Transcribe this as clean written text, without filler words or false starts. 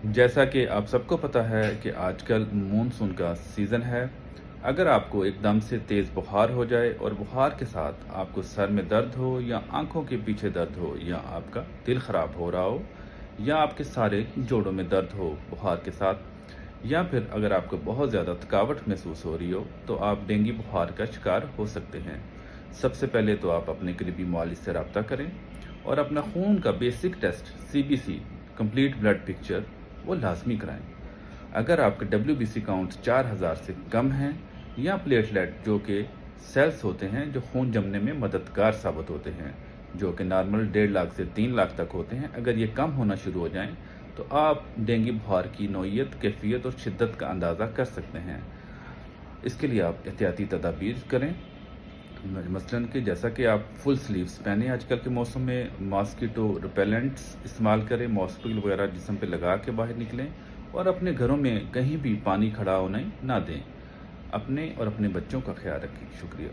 जैसा कि आप सबको पता है कि आजकल मानसून का सीज़न है। अगर आपको एकदम से तेज़ बुखार हो जाए और बुखार के साथ आपको सर में दर्द हो या आंखों के पीछे दर्द हो या आपका दिल ख़राब हो रहा हो या आपके सारे जोड़ों में दर्द हो बुखार के साथ, या फिर अगर आपको बहुत ज़्यादा थकावट महसूस हो रही हो, तो आप डेंगू बुखार का शिकार हो सकते हैं। सबसे पहले तो आप अपने करीबी मुआलिज से रब्ता करें और अपना खून का basic test CBC complete blood picture वो लाजमी कराएं। अगर आपके WBC काउंट 4000 से कम हैं या प्लेटलेट जो कि सेल्स होते हैं जो खून जमने में मददगार साबित होते हैं, जो कि नॉर्मल 1.5 लाख से 3 लाख तक होते हैं, अगर ये कम होना शुरू हो जाएं तो आप डेंगू बुखार की नौइयत, कैफियत और शिद्दत का अंदाज़ा कर सकते हैं। इसके लिए आप एहतियाती तदाबीर करें, मसलन कि जैसा कि आप फुल स्लीव्स पहने आजकल के मौसम में, मॉस्किटो रिपेलेंट्स इस्तेमाल करें, मॉस्किटो वगैरह जिस्म पे लगा के बाहर निकलें, और अपने घरों में कहीं भी पानी खड़ा होने ना दें। अपने और अपने बच्चों का ख्याल रखें। शुक्रिया।